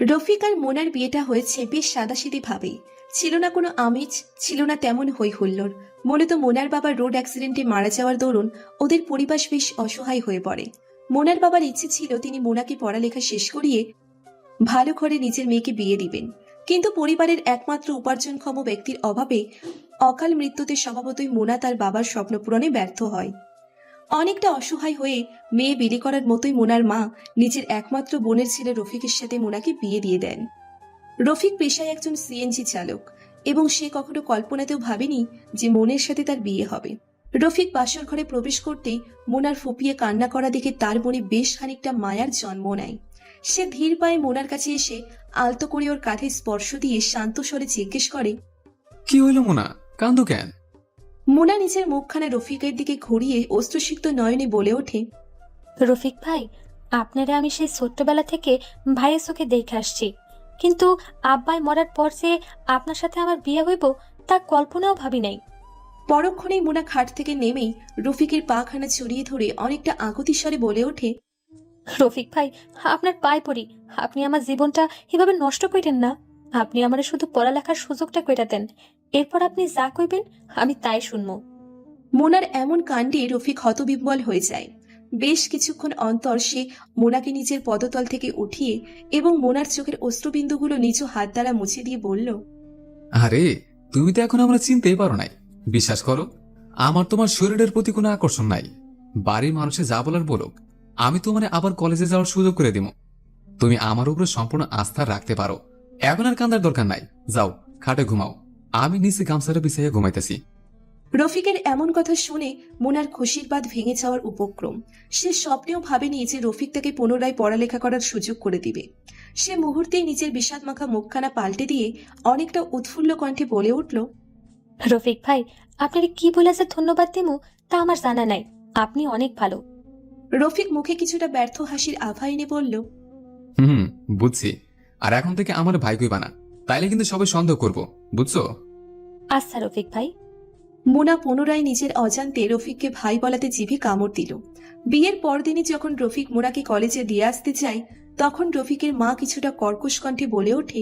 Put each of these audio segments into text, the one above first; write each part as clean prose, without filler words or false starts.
রফিক আর মোনার বিয়েটা হয়েছে বেশ সাদাসিধে ভাবেই। ছিল না কোনো আমেজ, ছিল না তেমন হই হুল্লোড়। মূলত মোনার বাবা রোড অ্যাক্সিডেন্টে মারা যাওয়ার দরুন ওদের পরিবার বেশ অসহায় হয়ে পড়ে। মোনার বাবার ইচ্ছে ছিল তিনি মোনাকে পড়ালেখা শেষ করিয়ে ভালো করে নিজের মেয়েকে বিয়ে দিবেন, কিন্তু পরিবারের একমাত্র উপার্জনক্ষম ব্যক্তির অভাবে অকাল মৃত্যুতে স্বভাবতই মোনা তার বাবার স্বপ্ন পূরণে ব্যর্থ হয়। অনেকটা অসহায় হয়ে মেয়ে বিয়ে করার মতোই মোনার মা নিজের একমাত্র বোনের ছেলে রফিকের সাথে মোনাকে বিয়ে দিয়ে দেন। রফিক পেশায় একজন সিএনজি চালক এবং সে কখনো কল্পনাতেও ভাবেনি যে মনের সাথে তার বিয়ে হবে। রফিক বাসর ঘরে প্রবেশ করতেই মোনার ফুপিয়ে কান্না করা দেখে তার মনে বেশ খানিকটা মায়ার জন্ম নেয়। সে ধীর পায়ে মোনার কাছে এসে আলতো করে ওর কাঁধে স্পর্শ দিয়ে শান্ত স্বরে জিজ্ঞেস করে, কি হইল মোনা, কান্দো কেন? মোনা নিজের মুখখানা রফিকের দিকে ঘুরিয়ে অশ্রুসিক্ত নয়নে বলে ওঠে, রফিক ভাই, আপনারা আমি সেই ছোট্টবেলা থেকে ভাইয়ের চোখে দেখে আসছি, কিন্তু আব্বাই মরার পর যে আপনার সাথে আমার বিয়ে হইব তা কল্পনাও ভাবি নাই। পরক্ষণেই মোনা খাট থেকে নেমেই রফিকের পাখানা ছড়িয়ে ধরে অনেকটা আকুতি স্বরে বলে ওঠে, রফিক ভাই, আপনার পায়ে পড়ি, আপনি আমার জীবনটা এভাবে নষ্ট কইরেন না। আপনি আমার শুধু পড়ালেখার সুযোগটা কইরা দেন, এরপর আপনি যা কইবেন আমি তাই শুনবো। মোনার এমন কাণ্ডে রফিক হতবিহ্বল হয়ে যায়। বেশ কিছুক্ষণ অন্তর সে মোনাকে নিজের পদতল থেকে উঠিয়ে এবং মোনার চোখের অশ্রুবিন্দুগুলো নিজ হাত দ্বারা মুছে দিয়ে বলল, আরে, তুমি তো এখন আমরা চিনতেই পারো নাই। বিশ্বাস করো, আমার তোমার শরীরের প্রতি কোনো আকর্ষণ নাই। বাড়ির মানুষে যা বলার বলুক, আমি তোমার আবার কলেজে যাওয়ার সুযোগ করে দিব। তুমি আমার উপরে সম্পূর্ণ আস্থা রাখতে পারো। এখন আর কান্দার দরকার নাই, যাও খাটে ঘুমাও। আমি নিচে গামছাটা বিছাইয়া ঘুমাইতেছি। রফিকের এমন কথা শুনে মোনার খুশির বাঁধ ভেঙে যাওয়ার উপক্রম। সে স্বপ্নেও ভাবেনি যে রফিক তাকে পুনরায় পড়ালেখা করার সুযোগ করে দিবে। সে মুহূর্তেই নিজের বিষাদ মাখা মুখখানা পাল্টে দিয়ে অনেকটা উৎফুল্ল কণ্ঠে বলে উঠল, রফিক ভাই, আপনার কি বলে যে ধন্যবাদ দিমু তা আমার জানা নাই। আপনি অনেক ভালো। রফিক মুখে কিছুটা ব্যর্থ হাসির আভা এনে বলল, হুম, বুঝছি। আর এখন থেকে আমার ভাই কইবা না, তাইলে কিন্তু সবাই সন্দেহ করব, বুঝছো? আচ্ছা রফিক ভাই। মোনা পুনরায় নিজের অজান্তে রফিককে ভাই বলাতে জিভে কামড় দিল। বিয়ের পরদিনই যখন রফিক মোনাকে কলেজে দিয়ে আসতে চায়, তখন রফিকের মা কিছুটা কর্কশ কণ্ঠে বলে ওঠে,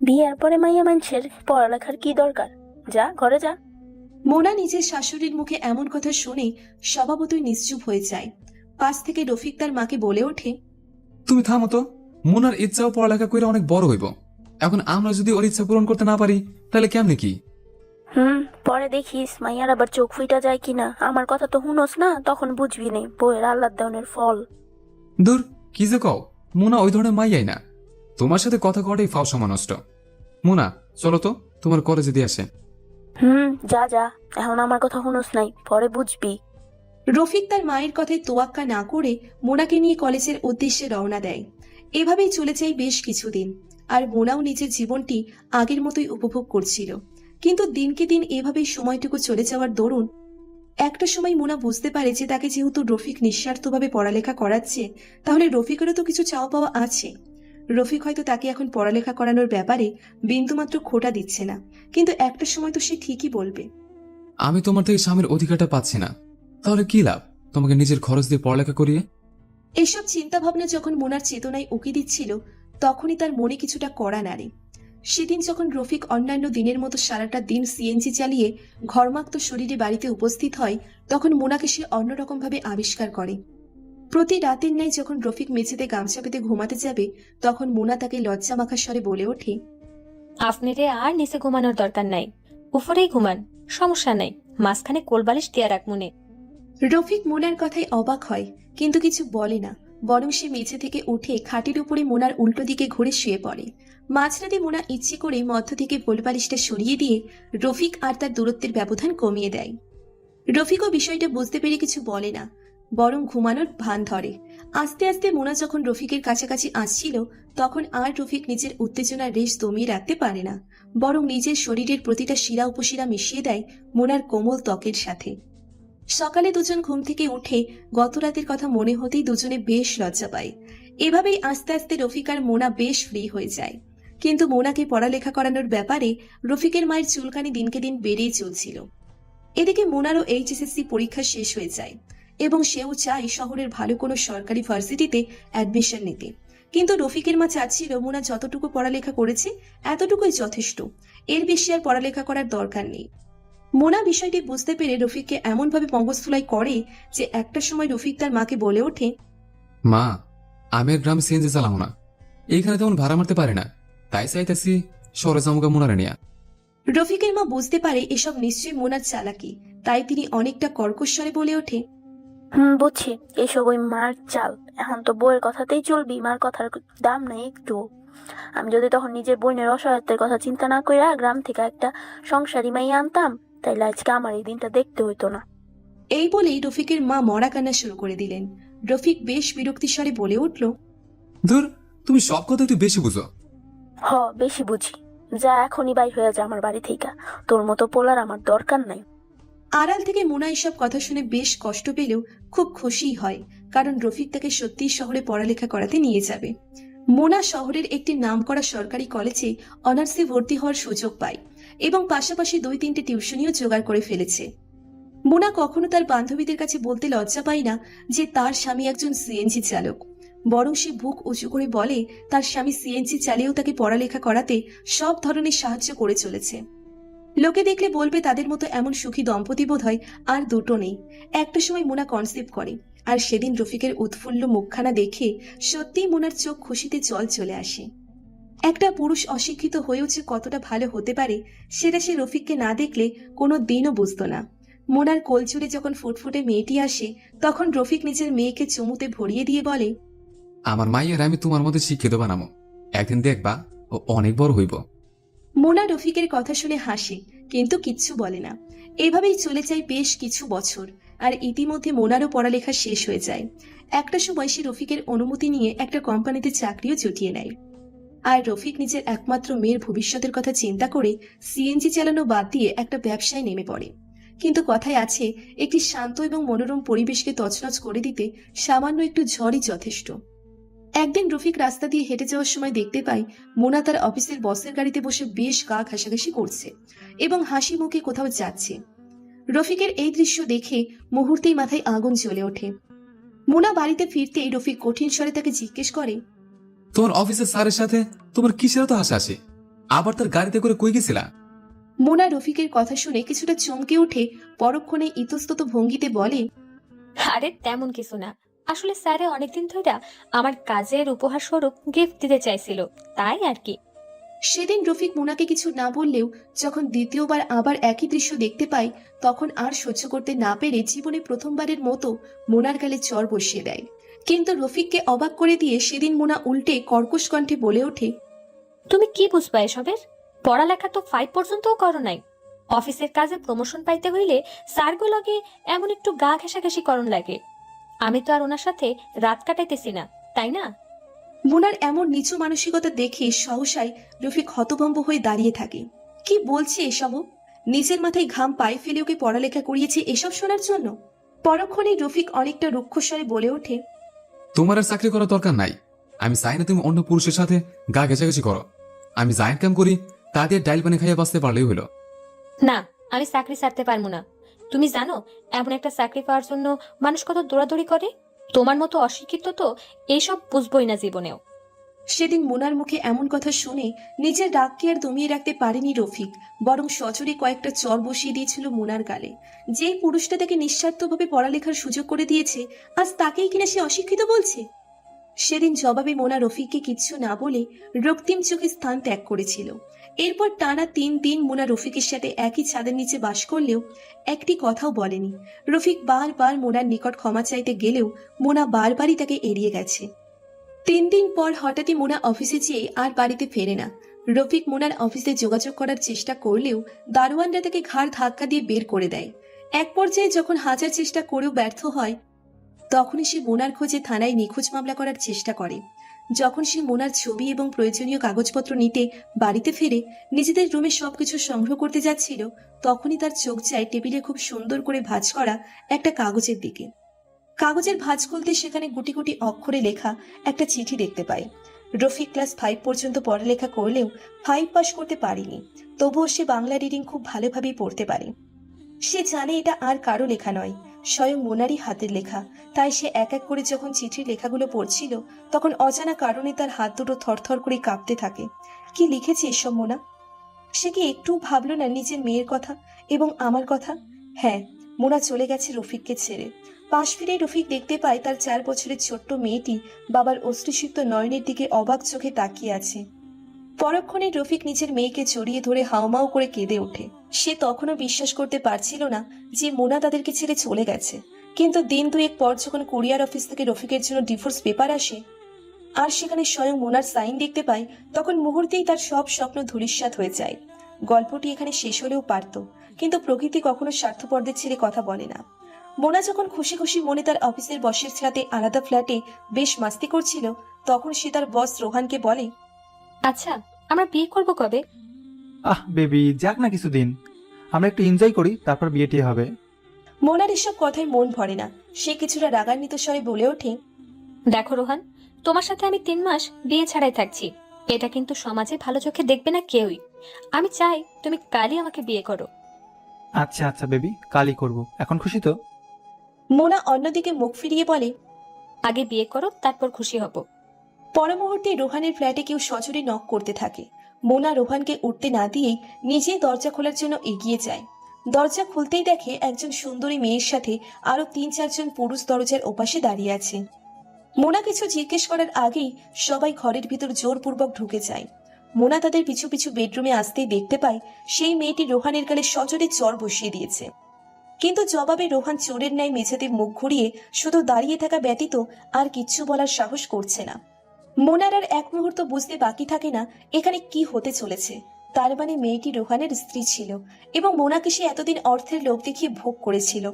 বিয়ের পরে মাইয়া মানুষের পড়ালেখার কি দরকার, যা ঘরে যা। মোনা নিজের শাশুড়ির মুখে এমন কথা শুনে স্বভাবতই নিশ্চুপ হয়ে যায়। পাশ থেকে রফিক তার মাকে বলে ওঠে, তুমি থামো তো। মোনার ইচ্ছাও পড়ালেখা করে অনেক বড় হইব। এখন আমরা যদি ওর ইচ্ছা পূরণ করতে না পারি, তাহলে কেমনে কি? পরে দেখিস মাইয়ার আবার চোখ ফুইটা যায় কিনা। আমার কথা তো হুনোস না, তখন বুঝবি নে বইয়ের আল্লাহ দেওয়ানের ফল। দূর, কি যে কও, মোনা ওই ধরনের মাইয়াই না। তোমার সাথে কথা কটাই ফাও সমানষ্ট। মোনা, চলো তো, তোমার কলেজে দিয়ে আসে। যা যা, এখন আমার কথা হুনোস নাই, পরে বুঝবি। রফিক তার মায়ের কথায় তোয়াক্কা না করে মোনাকে নিয়ে কলেজের উদ্দেশ্যে রওনা দেয়। এভাবেই চলে যায় বেশ কিছুদিন। আর মোনাও নিজের জীবনটি আগের মতোই উপভোগ করছিল। কিন্তু দিনকে দিন এভাবেই সময়টুকু চলে যাওয়ার দরুন একটা সময় মোনা বুঝতে পারে যে তাকে যেহেতু রফিক নিঃস্বার্থভাবে পড়ালেখা করাচ্ছে, তাহলে রফিকেরও তো কিছু চাওয়া পাওয়া আছে। রফিক হয়তো তাকে এখন পড়ালেখা করানোর ব্যাপারে বিন্দুমাত্র খোঁটা দিচ্ছে না, কিন্তু একটা সময় তো সে ঠিকই বলবে, আমি তোমার থেকে স্বামীর অধিকারটা পাচ্ছি না, তাহলে কি লাভ তোমাকে নিজের খরচ দিয়ে পড়ালেখা করিয়ে? এসব চিন্তা ভাবনা যখন মোনার চেতনায় উকি দিচ্ছিল, তখনই তার মনে কিছুটা কড়া নাড়ে। সেদিন যখন রফিক অন্যান্য দিনের মতো সারাটা দিন সিএনজি চালিয়ে ঘর্মাক্ত শরীরে বাড়িতে উপস্থিত হয়, তখন মোনাকে সে অন্যরকম ভাবে আবিষ্কার করে। প্রতি রাতের ন্যায় যখন রফিক মেঝেতে গামছা পেতে ঘুমাতে যাবে, তখন মোনা তাকে লজ্জা মাখা স্বরে বলে ওঠে, আপনারে আর নিচে ঘুমানোর দরকার নাই, উপরেই ঘুমান, সমস্যা নাই, মাঝখানে কোলবালিশ দিয়া রাখ মনে। রফিক মোনার কথায় অবাক হয়, কিন্তু কিছু বলে না। বরং সে মেঝে থেকে উঠে খাটের উপরে মোনার উল্টো দিকে ঘুরে শুয়ে পড়ে। মাঝরাতে মোনা ইচ্ছে করে মধ্য থেকে ভোলপালিশটা সরিয়ে দিয়ে রফিক আর তার দূরত্বের ব্যবধান কমিয়ে দেয়। রফিকও বিষয়টা বুঝতে পেরে কিছু বলে না, বরং ঘুমানোর ভান ধরে। আস্তে আস্তে মোনা যখন রফিকের কাছাকাছি আসছিল, তখন আর রফিক নিজের উত্তেজনার রেশ দমিয়ে রাখতে পারে না, বরং নিজের শরীরের প্রতিটা শিরা উপশিরা মিশিয়ে দেয় মোনার কোমল ত্বকের সাথে। সকালে দুজন ঘুম থেকে উঠে গত রাতের কথা মনে হতেই দুজনে বেশ লজ্জা পায়। এভাবেই আস্তে আস্তে রফিক আর মোনা বেশ ফ্রি হয়ে যায়। কিন্তু মোনাকে পড়ালেখা করানোর ব্যাপারে রফিকের মায়ের চুলকানি দিনকে দিন বেড়েই চলছিল। এদিকে মোনারও এইচএসএসসি পরীক্ষা শেষ হয়ে যায় এবং সেও চায় শহরের ভালো কোনো সরকারি ভার্সিটিতে অ্যাডমিশন নিতে। কিন্তু রফিকের মা চাচ্ছিল মোনা যতটুকু পড়ালেখা করেছে এতটুকুই যথেষ্ট, এর বেশি আর পড়ালেখা করার দরকার নেই। মোনা বিষয়টি বুঝতে পেরে রফিককে এমনভাবে পঙ্গস্থুলাই করে যে একটা সময় রফিক তার মাকে বলে ওঠে, মা, আমি আর গ্রামে সিএনজি চালাবো না, এইখানে তেমন ভাড়া মারতে পারে না, তাই চাইতেছি শহরে জামুকা মোনারে নিয়া। রফিকের মা বুঝতে পারে এসব নিশ্চয়ই মোনার চালাকি, তাই তিনি অনেকটা কর্কশ স্বরে বলে ওঠে, বুঝছি, এসব ওই মার চাল। এখন তো বউয়ের কথাতেই চলবি, মার কথার দাম নাই একটু। আমি যদি তখন নিজের বোনের অসহায়তার কথা চিন্তা না কইরা গ্রাম থেকে একটা সংসারী মাইয়া আনতাম, তাইলে আজকে আমার এই দিনটা দেখতে হইতো না। এই বলেই রফিকের মা মরা কান্না শুরু করে দিলেন। রফিক বেশ বিরক্তি স্বরে বলে উঠল, ধুর, তুমি সব কথা একটু বেশি বুঝো। বেশি বুঝি, যা এখনই বাইর হয়ে যা আমার বাড়ি থেকে। তোর মতো পোলার আমার দরকার নাই। আড়াল থেকে মোনা এসব কথা শুনে বেশ কষ্ট পেলেও খুব খুশিই হয়, কারণ রফিক তাকে সত্যিই শহরে পড়ালেখা করাতে নিয়ে যাবে। মোনা শহরের একটি নামকরা সরকারি কলেজে অনার্সে ভর্তি হওয়ার সুযোগ পায় এবং পাশাপাশি 2-3টে টিউশনিও জোগাড় করে ফেলেছে। মোনা কখনো তার বান্ধবীদের কাছে বলতে লজ্জা পায় না যে তার স্বামী একজন সিএনজি চালক, বরং সে বুক উঁচু করে বলে তার স্বামী সিএনজি চালিয়েও তাকে পড়ালেখা করাতে সব ধরনের সাহায্য করে চলেছে। লোকে দেখলে বলবে তাদের মতো এমন সুখী দম্পতি বোধহয় আর দুটো নেই। একটা সময় মোনা কনসেপ্ট করে, আর সেদিন রফিকের উৎফুল্ল মুখখানা দেখে সত্যিই মোনার চোখ খুশিতে জল চলে আসে। একটা পুরুষ অশিক্ষিত হয়েও যে কতটা ভালো হতে পারে সেটা সে রফিককে না দেখলে কোনো দিনও বুঝতো না। মোনার কোল জুড়ে যখন ফুটফুটে মেয়েটি আসে, তখন রফিক নিজের মেয়েকে চুমুতে ভরিয়ে দিয়ে বলে, আমার মাইয়ের আমি তোমার মধ্যে শিক্ষিত বানাবো, একদিন দেখবা ও অনেক বড় হইব। মোনা রফিকের কথা শুনে হাসে, কিন্তু কিচ্ছু বলে না। এভাবেই চলে যায় বেশ কিছু বছর, আর ইতিমধ্যে মোনারও পড়ালেখা শেষ হয়ে যায়। একটা সময় সে রফিকের অনুমতি নিয়ে একটা কোম্পানিতে চাকরিও জুটিয়ে নেয়। আর রফিক নিজের একমাত্র মেয়ের ভবিষ্যতের কথা চিন্তা করে সিএনজি চালানো বাদ দিয়ে একটা ব্যবসায় নেমে পড়ে। কিন্তু কথায় আছে, একটি শান্ত এবং মনোরম পরিবেশকে তছনছ করে দিতে সামান্য একটু ঝড়ই যথেষ্ট। একদিন রফিক রাস্তা দিয়ে হেঁটে যাওয়ার সময় দেখতে পায় মোনা তার অফিসের বসের গাড়িতে বসে বেশ গা ঘাসাঘাসি করছে এবং হাসি মুখে কোথাও যাচ্ছে। রফিকের এই দৃশ্য দেখে মুহূর্তেই মাথায় আগুন জ্বলে ওঠে। মোনা বাড়িতে ফিরতেই রফিক কঠিন স্বরে তাকে জিজ্ঞেস করে, তোমার অফিসের স্যারের সাথে তোমার কিসের তো হাসাহাসি? আবার তার গাড়িতে করে কই গেছিলা? মোনা রফিকের কথা শুনে কিছুটা চমকে উঠে পরক্ষণে ইতস্তত ভঙ্গিতে বলে, আরে তেমন কিছু না, আসলে স্যারে অনেকদিন ধরে আমার কাজের উপহার স্বরূপ গিফট দিতে চাইছিল, তাই আর কি। সেদিন রফিক মোনাকে কিছু না বললেও যখন দ্বিতীয়বার আবার একই দৃশ্য দেখতে পায়, তখন আর সহ্য করতে না পেরে জীবনে প্রথমবারের মতো মোনার গালে চড় বসিয়ে দেয়। কিন্তু রফিককে অবাক করে দিয়ে সেদিন মোনা উল্টে কর্কশ কণ্ঠে বলে ওঠে, তুমি কি বুঝবা এসবের? পড়ালেখা তো 5 পর্যন্তও করো নাই। অফিসের কাজে প্রমোশন পাইতে হইলে স্যারগুলোকে এমন একটু গা ঘেঁষাঘেঁষি করণ লাগে। আমি তো আর ওনার সাথে রাত কাটাইতেছি না, তাই না? মোনার এমন নিচু মানসিকতা দেখে সহসায় রফিক হতভম্ব হয়ে দাঁড়িয়ে থাকে। কি বলছে এসব? নিজের মাথায় ঘাম পায়ে ফেলে ওকে পড়ালেখা করিয়েছে এসব শোনার জন্য? পরক্ষণে রফিক অনেকটা রুক্ষস্বরে বলে ওঠে, তোমার আর চাকরি করার দরকার নাই। আমি চাই না তুমি অন্য পুরুষের সাথে গা ঘেঁষাঘেঁষি করো। আমি জায়েন্ট কাম করি, তা দিয়ে ডাইল পানি খাইয়া বাঁচতে পারলেই হলো। না, আমি চাকরি ছাড়তে পারবো না। তুমি জানো এমন একটা চাকরি পাওয়ার জন্য মানুষ কত দৌড়াদৌড়ি করে? তোমার মতো অশিক্ষিত তো এইসব বুঝবই না জীবনেও। সেদিন মোনার মুখে এমন কথা শুনে নিজের রাগকে আর দমিয়ে রাখতে পারেনি রফিক, বরং সজোরে কয়েকটা চর বসিয়ে দিয়েছিল মোনার গালে। যেই পুরুষটা তাকে নিঃস্বার্থভাবে পড়ালেখার সুযোগ করে দিয়েছে, আজ তাকেই কিনা সে অশিক্ষিত বলছে। সেদিন জবাবে মোনা রফিককে কিচ্ছু না বলে রক্তিম চোখে স্থান ত্যাগ করেছিল। এরপর টানা 3 দিন মোনা রফিকের সাথে একই ছাদের নিচে বাস করলেও একটি কথাও বলেনি। রফিক বারবার মোনার নিকট ক্ষমা চাইতে গেলেও মোনা বারবারই তাকে এড়িয়ে গেছে। 3 দিন পর হঠাৎই মোনা অফিসে যেয়ে আর বাড়িতে ফেরে না। রফিক মোনার অফিসে যোগাযোগ করার চেষ্টা করলেও দারোয়ানরা তাকে ঘাড় ধাক্কা দিয়ে বের করে দেয়। এক পর্যায়ে যখন হাজার চেষ্টা করেও ব্যর্থ হয়, তখনই সে মোনার খোঁজে থানায় নিখোঁজ মামলা করার চেষ্টা করে। যখন সে মোনার ছবি এবং প্রয়োজনীয় কাগজপত্র নিতে বাড়িতে ফেরে নিজেদের রুমে সবকিছু সংগ্রহ করতে যাচ্ছিল, তখনই তার চোখ যায় টেবিলে খুব সুন্দর করে ভাঁজ করা একটা কাগজের দিকে। কাগজের ভাঁজ খুলতে সেখানে গুটি গুটি অক্ষরে লেখা একটা চিঠি দেখতে পায়। রফিক ক্লাস 5 পর্যন্ত পড়ালেখা করলেও 5 পাস করতে পারেনি, তবুও সে বাংলা রিডিং খুব ভালোভাবেই পড়তে পারে। সে জানে এটা আর কারো লেখা নয়, স্বয়ং মোনারই হাতের লেখা। তাই সে এক এক করে যখন চিঠির লেখাগুলো পড়ছিল, তখন অজানা কারণে তার হাত দুটো থরথর করে কাঁপতে থাকে। কি লিখেছে এসব মোনা? সে কি একটু ভাবলো না নিজের মেয়ের কথা এবং আমার কথা? হ্যাঁ, মোনা চলে গেছে রফিককে ছেড়ে। পাশ ফিরে রফিক দেখতে পায় তার 4 বছরের ছোট্ট মেয়েটি বাবার অশ্রুসিক্ত নয়নের দিকে অবাক চোখে তাকিয়ে আছে। পরক্ষণে রফিক নিজের মেয়েকে জড়িয়ে ধরে হাউমাউ করে কেঁদে ওঠে। সে তখনও বিশ্বাস করতে পারছিল না যে মোনা তাদেরকে ছেড়ে চলে গেছে। কিন্তু দিন দুয়েক পর যখন কুরিয়ার অফিস থেকে রফিকের জন্য ডিভোর্স পেপার আসে আর সেখানে স্বয়ং মোনার সাইন দেখতে পায়, তখন মুহূর্তেই তার সব স্বপ্ন ধূলিসাৎ হয়ে যায়। গল্পটি এখানে শেষ হলেও পারত, কিন্তু প্রকৃতি কখনো স্বার্থপরদের ছেড়ে কথা বলে না। মোনা যখন খুশি খুশি মনে তার অফিসের বসের সাথে আলাদা ফ্ল্যাটে বেশ মাস্তি করছিল, তখন সে তার বস রোহানকে বলে, আচ্ছা, আমরা বিয়ে করব কবে? বেবি, যাক না কিছুদিন, আমরা একটু এনজয় করি, তারপর বিয়েটি হবে। মোনার এসব কথায় মন ভরে না। সে কিছুটা রাগান্বিত স্বরে বলে ওঠে, দেখো রোহান, তোমার সাথে আমি 3 মাস বিয়ে ছাড়াই থাকছি। এটা কিন্তু সমাজে ভালো চোখে দেখবে না কেউই। আমি চাই তুমি কালই আমাকে বিয়ে করো। আচ্ছা আচ্ছা বেবি, কালই করব। এখন খুশি তো? মোনা অন্যদিকে মুখ ফিরিয়ে বলে, আগে বিয়ে করো, তারপর খুশি হব। পর মুহূর্তে রোহানের ফ্ল্যাটে কেউ সজোরে নক করতে থাকে। মোনা রোহানকে উঠতে না দিয়েই নিজেই দরজা খোলার জন্য এগিয়ে যায়। দরজা খুলতেই দেখে একজন সুন্দরী মেয়ের সাথে আরো 3-4 জন পুরুষ দরজার ওপাশে দাঁড়িয়ে আছে। মোনা কিছু জিজ্ঞেস করার আগেই সবাই ঘরের ভিতর জোরপূর্বক ঢুকে যায়। মোনা তাদের পিছু পিছু বেডরুমে আসতেই দেখতে পায় সেই মেয়েটি রোহানের গালে সজোরে চড় বসিয়ে দিয়েছে। কিন্তু জবাবে রোহান চোরের ন্যায় মেঝেতে মুখ ঘুরিয়ে শুধু দাঁড়িয়ে থাকা ব্যতীত আর কিচ্ছু বলার সাহস করছে না। মোনার আর এক মুহূর্ত বুঝতে বাকি থাকে না এখানে কি হতে চলেছে। তার মানে মেয়েটি রোহানের স্ত্রী ছিল এবং মোনাকে সে এতদিন অর্থের লোভ দেখিয়ে ভোগ করেছিল।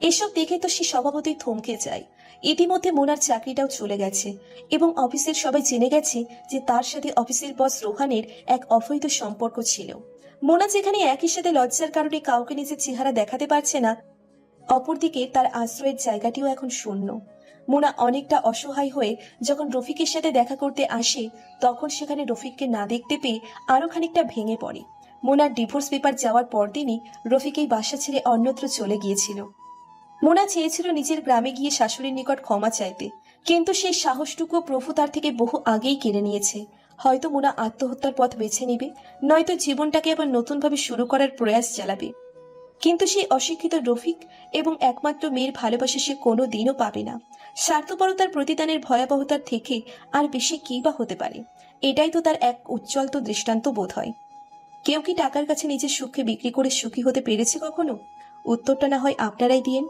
এসব দেখে তো সে স্বভাবতই থমকে যায়। ইতিমধ্যে মোনার চাকরিটাও চলে গেছে এবং অফিসের সবাই জেনে গেছে যে তার সাথে অফিসের বস রোহানের এক অবৈধ সম্পর্ক ছিল। মোনা যেখানে একই সাথে লজ্জার কারণে কাউকে নিজের চেহারা দেখাতে পারছে না, অপরদিকে তার আশ্রয়ের জায়গাটিও এখন শূন্য। মোনা অনেকটা অসহায় হয়ে যখন রফিকের সাথে দেখা করতে আসে, তখন সেখানে রফিককে না দেখতে পেয়ে আরো খানিকটা ভেঙে পড়ে। মোনার ডিভোর্স পেপার যাওয়ার পরদিনই রফিক এই বাসা ছেড়ে অন্যত্র চলে গিয়েছিল। মোনা চেয়েছিল নিজের গ্রামে গিয়ে শাশুড়ির নিকট ক্ষমা চাইতে, কিন্তু সেই সাহসটুকু প্রভু তার থেকে বহু আগেই কেড়ে নিয়েছে। হয়তো মোনা আত্মহত্যার পথ বেছে নেবে, নয়তো জীবনটাকে আবার নতুনভাবে শুরু করার প্রয়াস চালাবে। কিন্তু সেই অশিক্ষিত রফিক এবং একমাত্র মেয়ের ভালোবাসা সে কোনো দিনও পাবে না। স্বার্থপরতার প্রতিদানের ভয়াবহতার থেকে আর বেশি কি বা হতে পারে? এটাই তো তার এক উজ্জ্বল দৃষ্টান্ত বোধ হয়। কেউ কি টাকার কাছে নিজের সুখকে বিক্রি করে সুখী হতে পেরেছে কখনো? উত্তরটা না হয় আপনারাই দিয়েন।